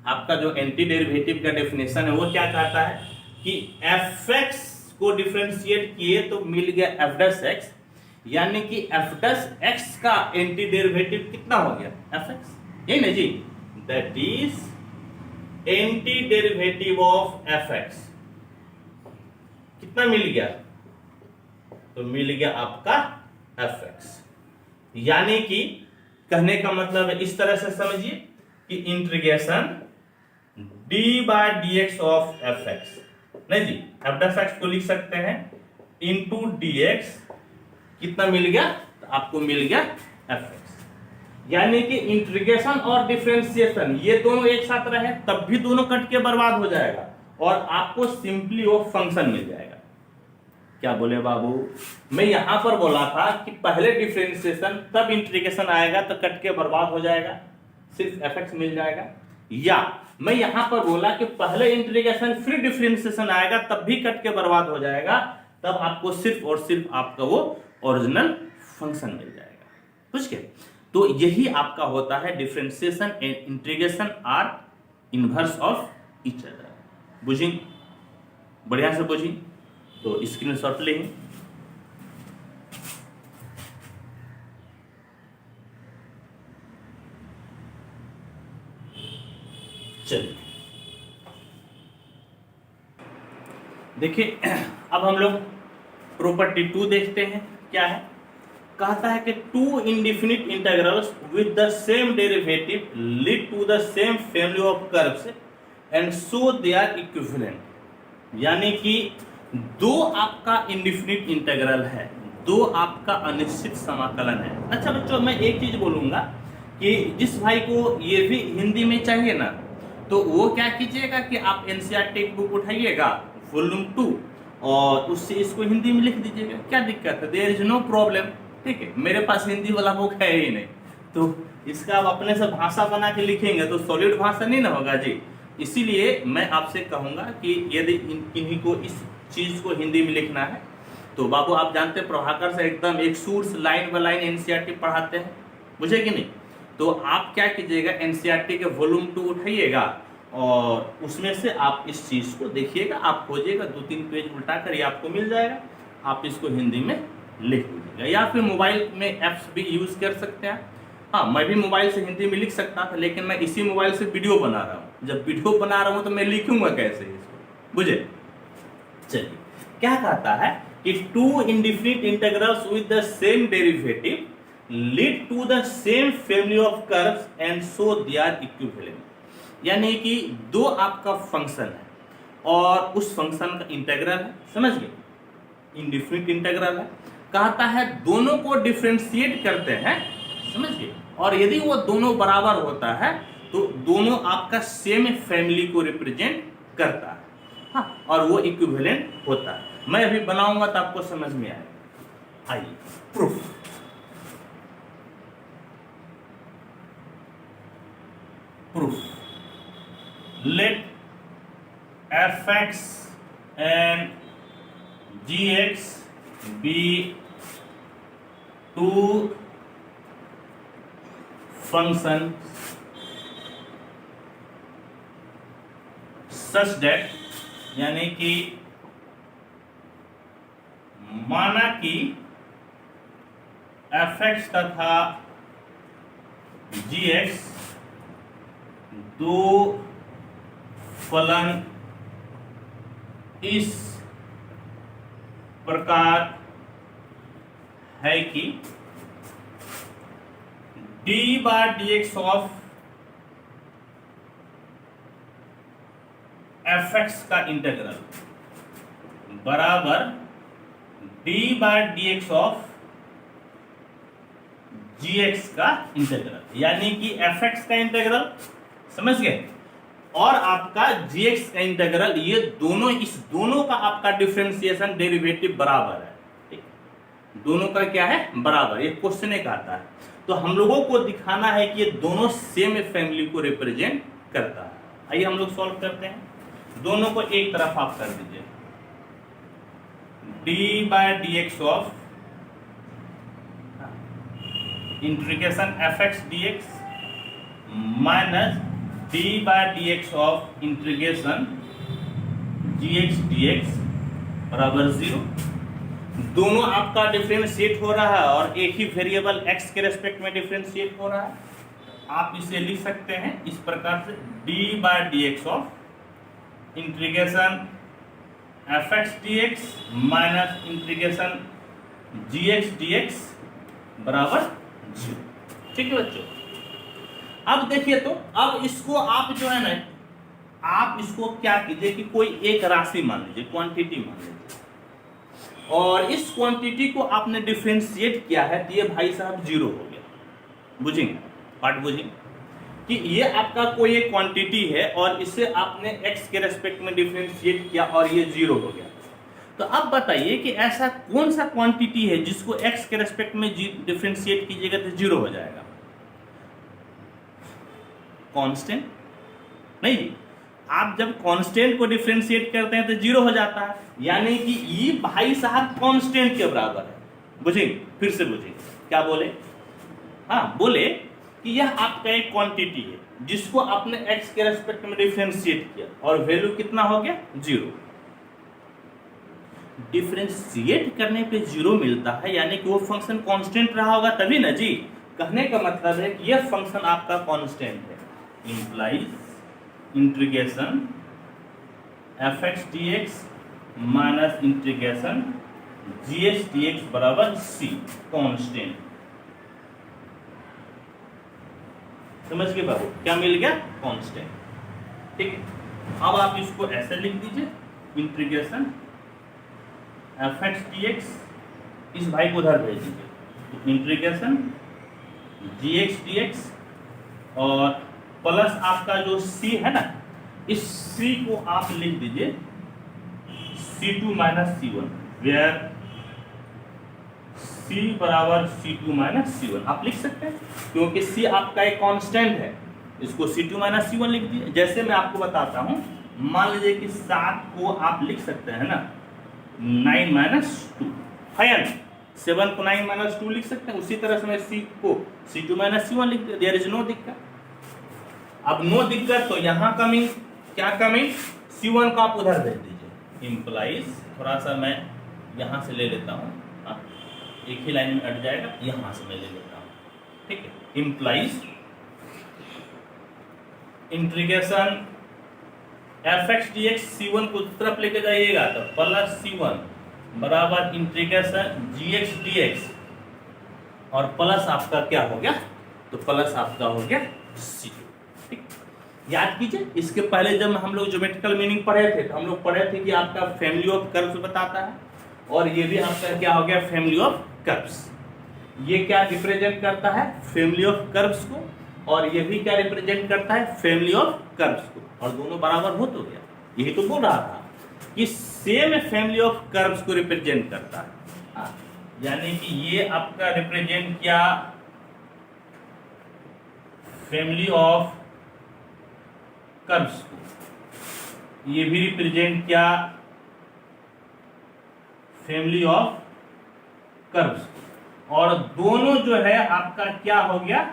[SPEAKER 1] आपका जो एंटी डेरिवेटिव का डेफिनेशन है वो क्या कहता है कि एफ एक्स को डिफरेंशिएट किए तो मिल गया एफ डैश एक्स, यानी कि एफ डैश एक्स का एंटी डेरिवेटिव कितना हो गया, एफ एक्स, यही ना जी, that is anti derivative of F X कितना मिल गया, तो मिल गया आपका एफ एक्स। यानी कि कहने का मतलब है इस तरह से समझिए कि integration d by D x of F x, नहीं जी, एफ डैश एक्स को लिख सकते हैं इंटू डी एक्स, कितना मिल गया, तो आपको मिल गया एफ एक्स। यानी कि इंटीग्रेशन और डिफरेंशिएशन ये दोनों एक साथ रहे तब भी दोनों कट के बर्बाद हो जाएगा और आपको सिंपली वो फंक्शन मिल जाएगा। क्या बोले बाबू, मैं यहां पर बोला था कि पहले डिफरेंशिएशन तब इंटीग्रेशन आएगा तो कट के बर्बाद हो जाएगा, सिर्फ एफ एक्स मिल जाएगा। या मैं यहां पर बोला कि पहले इंटीग्रेशन फिर डिफरेंशिएशन आएगा तब भी कट के बर्बाद हो जाएगा, तब आपको सिर्फ और सिर्फ आपका वो ओरिजिनल फंक्शन मिल जाएगा। समझ गए, तो यही आपका होता है differentiation and integration are inverse of each other. बुझी, बढ़िया से बुझी, तो स्क्रीनशॉट लें। चलिए देखिए, अब हम लोग प्रॉपर्टी 2 देखते हैं। क्या है, कहता है कि two indefinite integrals with the same derivative lead to the same family of curves and so they are equivalent. यानी कि दो आपका इंडिफिनिट इंटीग्रल है, दो आपका अनिश्चित समाकलन है। अच्छा बच्चों, मैं एक चीज बोलूंगा कि जिस भाई को ये भी हिंदी में चाहिए ना, तो वो क्या कीजिएगा कि आप एनसीईआरटी की बुक उठाइएगा वॉल्यूम 2 और उससे इसको हिंदी में लिख दीजिएगा। क्या दिक्कत है, देयर इज नो प्रॉब्लम। ठीक है, मेरे पास हिंदी वाला बुक है ही नहीं, तो इसका आप अपने से भाषा बना के लिखेंगे तो सॉलिड भाषा नहीं ना होगा जी। इसीलिए मैं आपसे कहूंगा कि यदि किन्हीं को इस चीज को हिंदी में लिखना है तो बाबू आप जानते हैं प्रभाकर से एकदम एक सूर लाइन बाय लाइन एनसीईआरटी पढ़ाते हैं, बुझे कि नहीं। तो आप क्या कीजिएगा, एनसीईआरटी के वॉल्यूम 2 उठाइएगा और उसमें से आप इस चीज़ को देखिएगा, आप खोजिएगा, 2-3 पेज उल्टा कर ये आपको मिल जाएगा, आप इसको हिंदी में लिख लीजिएगा। या फिर मोबाइल में ऐप्स भी यूज़ कर सकते हैं। हाँ, मैं भी मोबाइल से हिंदी में लिख सकता था, लेकिन मैं इसी मोबाइल से वीडियो बना रहा हूँ। जब वीडियो बना रहा हूँ तो मैं लिखूंगा कैसे इसको, बुझे। चलिए, क्या कहता है कि two indefinite integrals with the same derivative lead to the same family of curves and so they are equivalent. यानी कि दो आपका फंक्शन है और उस फंक्शन का इंटीग्रल है, समझ गए, इंडिफिनिट इंटीग्रल है। कहता है दोनों को डिफरेंशिएट करते हैं, समझ गए, और यदि वो दोनों बराबर होता है तो दोनों आपका सेम फैमिली को रिप्रेजेंट करता है। हाँ, और वो इक्विवेलेंट होता है। मैं अभी बनाऊंगा तो आपको समझ में आएगा। आइए, proof. Let fx and gx be two functions such that, यानी कि माना कि fx तथा gx दो फलन इस प्रकार है कि d/dx ऑफ fx का इंटीग्रल बराबर d/dx ऑफ gx का इंटीग्रल। यानी कि fx का इंटीग्रल, समझ गए, और आपका gx का इंटीग्रल, ये दोनों, इस दोनों का आपका डिफरेंशिएशन डेरिवेटिव बराबर है। ठीक, दोनों का क्या है, बराबर। ये क्वेश्चन एक आता है, तो हम लोगों को दिखाना है कि ये दोनों सेम फैमिली को रिप्रेजेंट करता है। आइए हम लोग सॉल्व करते हैं। दोनों को एक तरफ आप कर दीजिए, d/dx of integration fx dx minus d/dx of integration gx dx बराबर 0। दोनों आपका डिफरेंशिएट हो रहा है और एक ही वेरिएबल x के रेस्पेक्ट में डिफरेंशिएट हो रहा है। आप इसे लिख सकते हैं इस प्रकार से, d/dx of integration fx dx minus integration gx dx बराबर 0। ठीक है बच्चों, अब देखिए, तो अब इसको आप जो है ना, आप इसको क्या कीजिए कि कोई एक राशि मान लीजिए, क्वांटिटी मान लीजिए, और इस क्वांटिटी को आपने डिफरेंशिएट किया है तो ये भाई साहब 0 हो गया। बुझेंगे, पार्ट बुझेंगे कि ये आपका कोई एक क्वांटिटी है और इसे आपने x के रेस्पेक्ट में डिफरेंशिएट किया और ये 0 हो गया। तो अब बताइए कि ऐसा कौन सा क्वांटिटी है जिसको x के रेस्पेक्ट में डिफरेंशिएट कीजिएगा तो 0 हो जाएगा? कांस्टेंट नहीं जी, आप जब कांस्टेंट को डिफरेंशिएट करते हैं तो 0 हो जाता है। यानी कि ये भाई साहब कांस्टेंट के बराबर है। बुझेंगे, फिर से बुझेंगे, क्या बोले? हाँ, बोले कि यह आपका एक क्वांटिटी है जिसको आपने x के रेस्पेक्ट में डिफरेंशिएट किया और वैल्यू कितना हो गया, 0। डिफरेंशिएट करने पे 0 मिलता है, यानी कि वो फंक्शन कांस्टेंट रहा होगा तभी ना जी। कहने का मतलब है कि यह फंक्शन आपका कांस्टेंट है। Implies integration fx dx minus integration gx dx बराबर c, कांस्टेंट। समझ गए बाबू, क्या मिल गया, कांस्टेंट। ठीक है, अब आप इसको ऐसे लिख दीजिए, इंटीग्रेशन fx dx, इस भाई को उधर भेज दीजिए, इंटीग्रेशन gx dx और प्लस आपका जो c है ना, इस c को आप लिख दीजिए c2 minus c1, where c बराबर c2 माइनस c1 आप लिख सकते हैं, क्योंकि c आपका एक कांस्टेंट है। इसको c2 माइनस c1 लिख दीजिए। जैसे मैं आपको बताता हूं, मान लीजिए कि 7 को आप लिख सकते हैं ना 9 माइनस 2 है ना, 7 को 9 माइनस 2 लिख सकते हैं। उसी तरह से मैं c को c2 माइनस c1 लिख दिया, देयर इज नो दिक्कत। अब नो दिक्कत तो यहाँ कमिंग, क्या कमिंग, C1 को आप उधर भेज दीजिए। इम्प्लाइज, थोड़ा सा मैं यहाँ से ले लेता हूँ, एक ही लाइन में अट जाएगा, यहाँ से मैं ले लेता हूँ, ठीक है। Implies integration fx dx, C1 को उस तरफ लेके जाइएगा तो प्लस C1 बराबर इंटीग्रेशन gx dx, और प्लस आपका क्या हो गया, तो प्लस आपका हो गया C2, ठीक। याद कीजिए, इसके पहले जब हम लोग ज्योमेट्रिकल मीनिंग पढ़े थे तो हम लोग पढ़े थे कि आपका फैमिली ऑफ कर्व्स बताता है, और ये भी आपका क्या हो गया, फैमिली ऑफ कर्व्स। ये क्या रिप्रेजेंट करता है, फैमिली ऑफ कर्व्स को, और ये भी क्या रिप्रेजेंट करता है, फैमिली ऑफ कर्व्स को, और दोनों बराबर हो तो गया। यही तो बोल रहा था कि सेम फैमिली ऑफ कर्व्स को रिप्रेजेंट करता है, यानी कि ये आपका रिप्रेजेंट किया फैमिली ऑफ कर्व्स को, ये भी रिप्रेजेंट किया फैमिली ऑफ कर्व्स को, और दोनों जो है आपका क्या हो गया,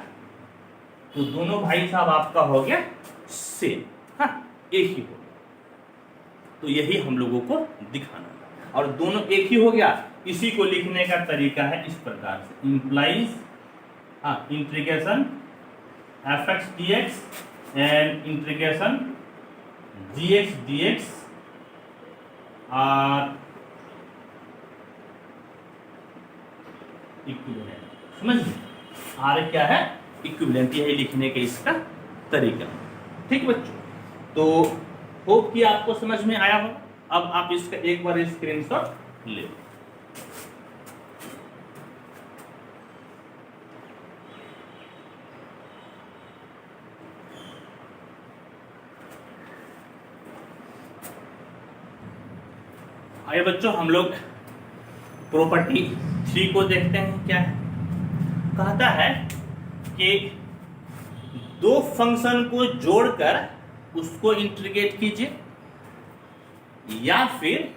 [SPEAKER 1] तो दोनों भाई साहब आपका हो गया सेम, हाँ एक ही हो गया। तो यही हम लोगों को दिखाना था, और दोनों एक ही हो गया। इसी को लिखने का तरीका है इस प्रकार से, implies integration fx dx and integration gx dx are equivalent. समझिए, आर क्या है, इक्विवेलेंट, यही लिखने का इसका तरीका। ठीक बच्चों, तो होप कि आपको समझ में आया हो। अब आप इसका एक बार स्क्रीनशॉट ले लो। आइए बच्चों, हम लोग प्रॉपर्टी 3 को देखते हैं। क्या है, कहता है कि दो फंक्शन को जोड़कर उसको इंटीग्रेट कीजिए, या फिर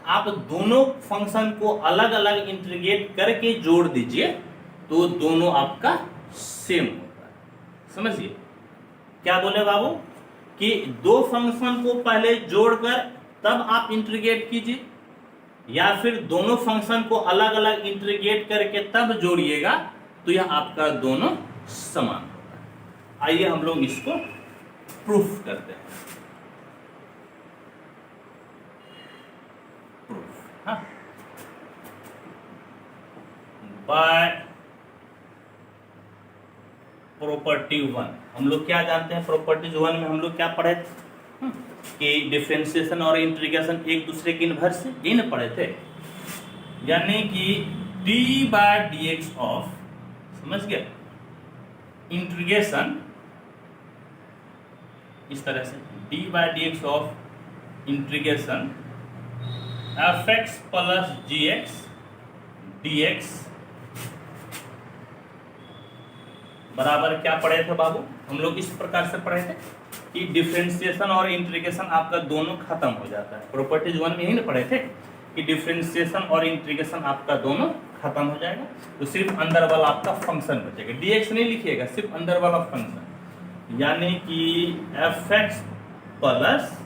[SPEAKER 1] आप दोनों फंक्शन को अलग अलग इंटीग्रेट करके जोड़ दीजिए तो दोनों आपका सेम होगा। समझिए क्या बोले बाबू, कि दो फंक्शन को पहले जोड़कर तब आप इंटीग्रेट कीजिए, या फिर दोनों फंक्शन को अलग अलग इंटीग्रेट करके तब जोड़िएगा तो यह आपका दोनों समान होगा। आइए हम लोग इसको प्रूफ करते हैं। प्रूफ, हाँ, बाय प्रॉपर्टी 1। हम लोग क्या जानते हैं, प्रॉपर्टीज 1 में हम लोग क्या पढ़े थे कि डिफरेंशिएशन और इंटीग्रेशन एक दूसरे के इनवर्स है, ये ना पढ़े थे। यानी कि D by D x of, समझ गया, इंटीग्रेशन इस तरह से d by D x of integration F x plus g x D x बराबर क्या पढ़े थे बाबू, हम लोग इस प्रकार से पढ़े थे कि डिफरेंशिएशन और इंटीग्रेशन आपका दोनों खत्म हो जाता है। प्रॉपर्टीज 1 में यही ना पढ़े थे कि डिफरेंशिएशन और इंटीग्रेशन आपका दोनों खत्म हो जाएगा, तो सिर्फ अंदर वाला आपका फंक्शन बचेगा। dx नहीं लिखिएगा, सिर्फ अंदर वाला फंक्शन, यानी कि fx प्लस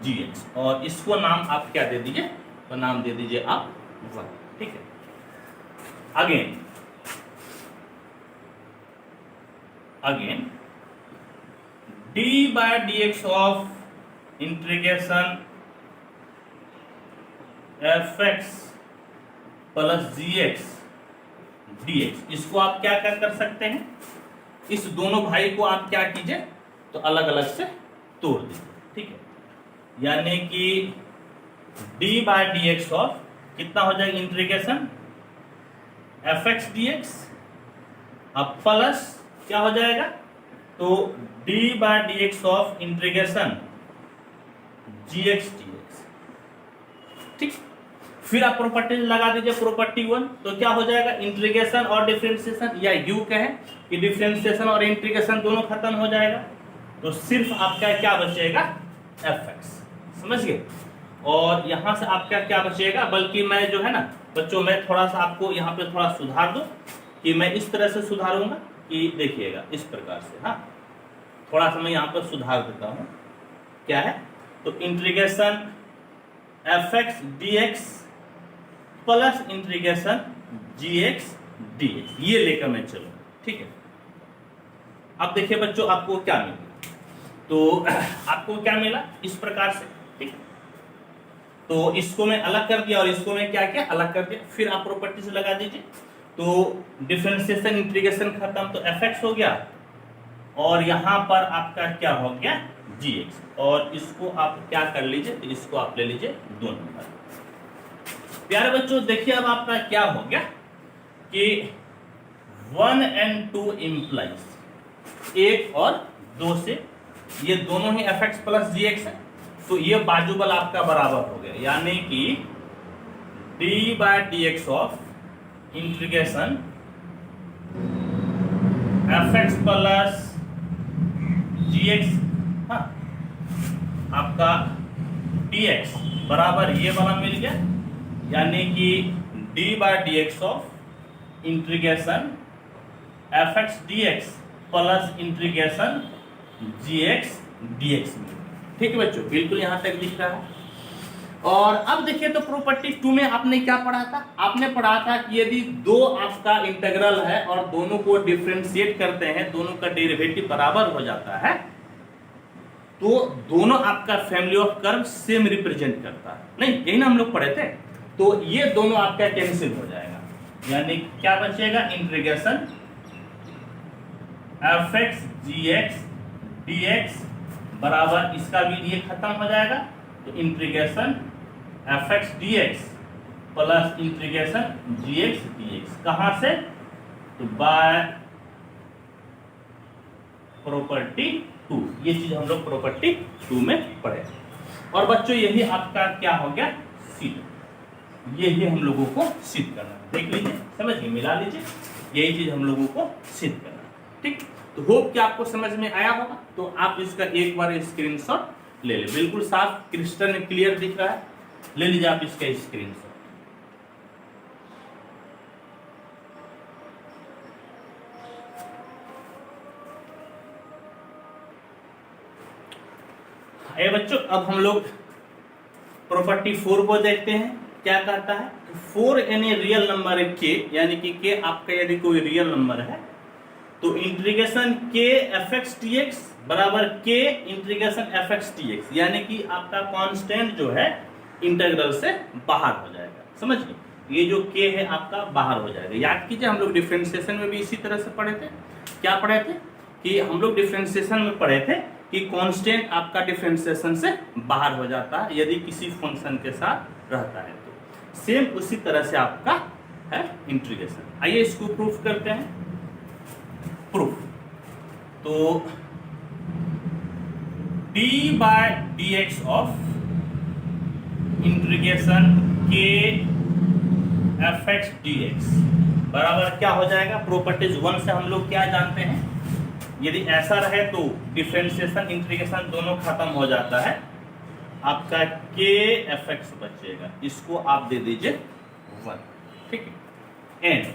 [SPEAKER 1] gx, और इसको नाम आप क्या दे दीजिए, तो नाम दे दीजिए आप 1। ठीक है, again d by dx of integration fx plus gx dx, इसको आप क्या क्या कर सकते हैं, इस दोनों भाई को आप क्या कीजिए, तो अलग अलग से तोड़ दीजिए। ठीक है, यानी कि d by dx ऑफ कितना हो जाएगा, इंटीग्रेशन fx dx, अब प्लस क्या हो जाएगा, तो d by dx of integration gx dx। ठीक, फिर आप प्रॉपर्टी लगा दीजिए प्रॉपर्टी 1, तो क्या हो जाएगा, इंटीग्रेशन और डिफरेंशिएशन, या यू कहें कि डिफरेंशिएशन और इंटीग्रेशन दोनों खत्म हो जाएगा, तो सिर्फ आपका क्या बचेगा, fx। समझ गए, और यहां से आपका क्या बचेगा, बल्कि मैं जो है ना बच्चों, मैं थोड़ा सा आपको यहाँ पे थोड़ा सुधार दूं, कि मैं इस तरह से सुधारूंगा कि देखिएगा इस प्रकार से, हाँ थोड़ा सा मैं यहाँ पर सुधार देता हूँ। क्या है? तो integration F x D x plus integration जी एक्स डी एक्स, ये लेकर मैं चलूँ। ठीक है, अब देखिए बच्चों आपको क्या मिला। तो आपको क्या मिला इस प्रकार से। ठीक, तो इसको मैं अलग कर दिया और इसको मैं क्या किया, अलग कर दिया। फिर आप प्रॉपर्टी से लगा दीजिए। तो डिफरेंशिएशन इंटीग्रेशन खत्म, तो एफ एक्स हो गया और यहां पर आपका क्या हो गया, जी एक्स। और इसको आप क्या कर लीजिए, तो इसको आप ले लीजिए 2 नंबर। प्यारे बच्चों देखिए अब आपका क्या हो गया कि 1 and 2 इंप्लाइज 1 और 2 से ये दोनों ही F x plus g x है, तो ये बाजू बल आपका बराबर हो गया, यानी कि D by D x of integration F x plus g x, हाँ आपका डी एक्स बराबर ये वाला मिल गया, यानी कि D by D x of integration F x D x plus integration ji x D x. ठीक है बच्चों, बिल्कुल यहां तक दिख रहा है। और अब देखिए तो प्रॉपर्टी 2 में आपने क्या पढ़ा था, आपने पढ़ा था कि यदि दो आपका इंटीग्रल है और दोनों को डिफरेंशिएट करते हैं, दोनों का डेरिवेटिव बराबर हो जाता है, तो दोनों आपका family of curve same represent करता है। नहीं, यही ना हम लोग पढ़े थे। तो ये दोनों आपका कैंसिल हो जाएगा, यानी क्या बचेगा, integration F X G x D x बराबर इसका भी ये खत्म हो जाएगा, तो integration F x D x plus integration जी एक्स डी एक्स। कहां से, तो बाय प्रॉपर्टी 2। ये चीज हम लोग प्रॉपर्टी 2 में पढ़े। और बच्चों यही आपका क्या हो गया, सिद्ध। यही हम लोगों को सिद्ध करना, देख लीजिए, समझिए, मिला लीजिए, यही चीज हम लोगों को सिद्ध करना। ठीक, तो होप कि आपको समझ में आया होगा। तो आप इसका एक बार स्क्रीनशॉट ले ले, बिल्कुल साफ क्रिस्टल क्लियर दिख रहा है, ले लीजिए आप इसका स्क्रीनशॉट। ये बच्चों अब हम लोग प्रॉपर्टी 4 को देखते हैं। क्या कहता है, 4 एनी रियल नंबर के, यानी कि के आपका यदि कोई रियल नंबर है, तो इंटीग्रेशन के एफ एक्स टी एक्स बराबर के integration F x T x, यानी कि आपका कांस्टेंट जो है इंटीग्रल से बाहर हो जाएगा। समझिए, ये जो के है आपका बाहर हो जाएगा। याद कीजिए हम लोग डिफरेंशिएशन में भी इसी तरह से पढ़े थे। क्या पढ़े थे कि हम लोग डिफरेंशिएशन में पढ़े थे कि कांस्टेंट आपका डिफरेंशिएशन से बाहर हो जाता है यदि किसी फंक्शन के साथ रहता है। तो सेम उसी तरह से आपका है इंटीग्रेशन। आइए इसको प्रूफ करते हैं। प्रूफ, तो d by D x of integration के एफ एक्स डी एक्स बराबर क्या हो जाएगा, प्रॉपर्टीज 1 से हम लोग क्या जानते हैं, यदि ऐसा रहे तो डिफरेंशिएशन इंटीग्रेशन दोनों खत्म हो जाता है, आपका के एफ एक्स बचेगा, इसको आप दे दीजिए 1। ठीक है, and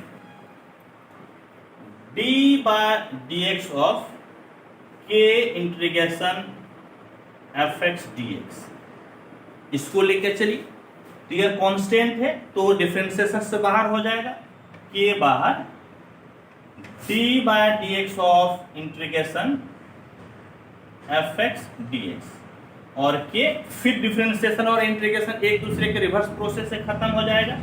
[SPEAKER 1] d by D x of K integration F x D X, इसको लेके चलिए। तो यह कांस्टेंट है तो डिफरेंशिएशन से बाहर हो जाएगा, के बाहर d by D x of integration F x D x, और के फिर डिफरेंशिएशन और इंटीग्रेशन एक दूसरे के रिवर्स प्रोसेस से खत्म हो जाएगा।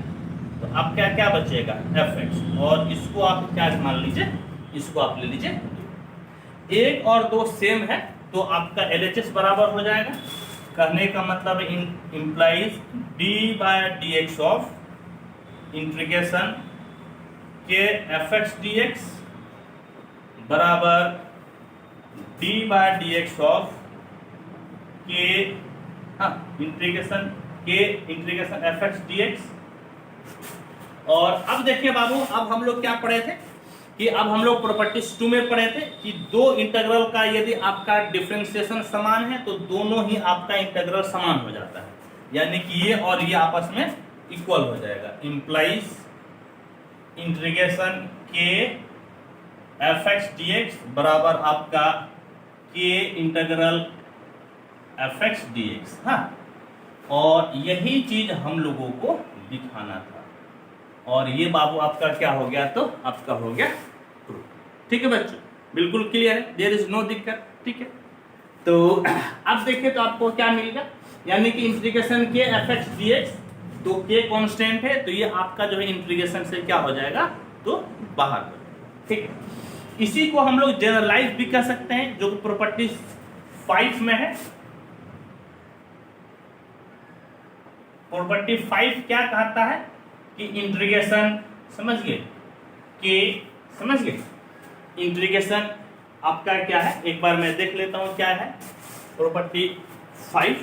[SPEAKER 1] तो आप क्या क्या बचेगा, एफ एक्स, और इसको आप क्या मान लीजिए, इसको आप ले लीजिए 1 और 2 सेम है, तो आपका LHS बराबर हो जाएगा। कहने का मतलब implies d by D x of integration के एफ एक्स डी एक्स बराबर d by D x of K integration F x D x. और अब देखिए बाबू, अब हम लोग क्या पढ़े थे कि अब हम लोग प्रॉपर्टीज 2 में पढ़े थे कि दो इंटीग्रल का यदि आपका डिफरेंशिएशन समान है तो दोनों ही आपका इंटीग्रल समान हो जाता है, यानी कि ये और ये आपस में इक्वल हो जाएगा। इंप्लाइज इंटीग्रेशन के एफ एक्स डी एक्स बराबर आपका के integral F x D x. हाँ, और यही चीज हम लोगों को दिखाना था, और ये बाबू आपका क्या हो गया, तो आपका हो गया ट्रू। ठीक है बच्चों, बिल्कुल क्लियर है, देयर इज नो दिक्कत। ठीक है, तो अब देखें तो आपको क्या मिलेगा, यानी कि इंटीग्रेशन के एफ एक्स डी एक्स, तो के कांस्टेंट है, तो ये आपका जो है इंटीग्रेशन से क्या हो जाएगा, तो बाहर हो जाएगा। ठीक है, इसी को हम लोग जनरलाइज भी कर सकते हैं, जो प्रॉपर्टी 5 में है। प्रॉपर्टी 5 क्या कहता है कि इंटीग्रेशन, समझ गए, कि समझ गए इंटीग्रेशन आपका क्या है, एक बार मैं देख लेता हूं क्या है प्रॉपर्टी 5।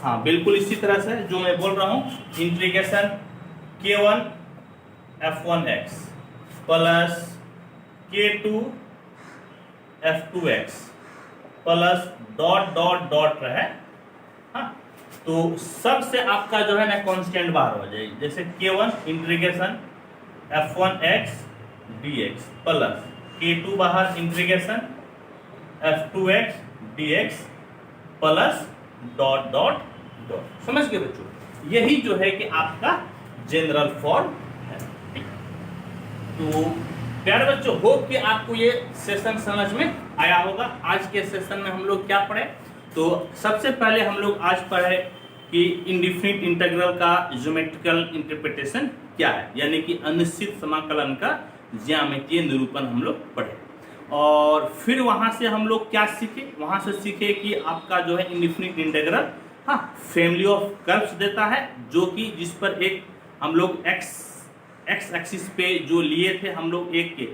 [SPEAKER 1] हाँ, बिल्कुल इसी तरह से जो मैं बोल रहा हूं, integration k1 f1x plus k2 f2x plus dot dot dot रहे। हाँ, तो सबसे आपका जो है ना कांस्टेंट बाहर हो जाएगी, जैसे k1 integration f1x dx plus k2 बाहर integration f2x dx plus dot dot dot. समझ गए बच्चों, यही जो है कि आपका जनरल फॉर्म है। तो प्यारे बच्चों, होप कि आपको ये सेशन समझ में आया होगा। आज के सेशन में हम लोग क्या पढ़े, तो सबसे पहले हम लोग आज पढ़े कि इंडिफिनिट इंटीग्रल का ज्योमेट्रिकल इंटरप्रिटेशन क्या है, यानी कि अनिश्चित समाकलन का ज्यामितीय निरूपण हम लोग पढ़े। और फिर वहां से हम लोग क्या सीखे, वहां से सीखे कि आपका जो है इंडिफिनिट इंटीग्रल, हाँ, फैमिली ऑफ कर्व्स देता है, जो कि जिस पर एक हम लोग एक्स एक्सिस पे जो लिए थे, हम लोग एक के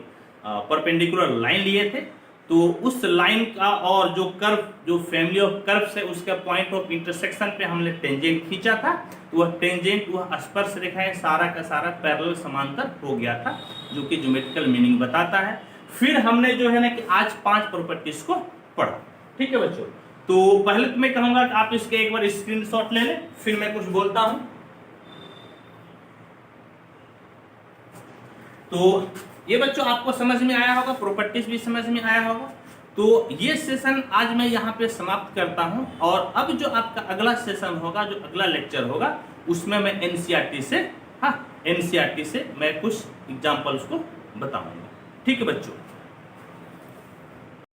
[SPEAKER 1] परपेंडिकुलर लाइन लिए थे, तो उस लाइन का और जो कर्व, जो फैमिली ऑफ कर्व्स है, उसका पॉइंट ऑफ इंटरसेक्शन पे हमने टेंजेंट खींचा था, तो वह टेंजेंट, वह स्पर्श रेखाएं सारा का सारा पैरेलल समांतर हो गया था, जो कि ज्योमेट्रिकल मीनिंग बताता है। फिर हमने जो है ना कि आज 5 प्रॉपर्टीज को पढ़ा। ठीक है बच्चों, तो पहले तो मैं कहूंगा कि आप इसके एक बार स्क्रीनशॉट ले लें, फिर मैं कुछ बोलता हूं। तो ये बच्चों आपको समझ में आया होगा, प्रॉपर्टीज भी समझ में आया होगा। तो ये सेशन आज मैं यहाँ पे समाप्त करता हूँ, और अब जो आपका अगला सेशन होगा, जो अगला लेक्चर होगा, उसमें मैं एनसीईआरटी से, हाँ, एनसीईआरटी से मैं कुछ एग्जाम्पल्स को बताऊंगा। ठीक है बच्चों।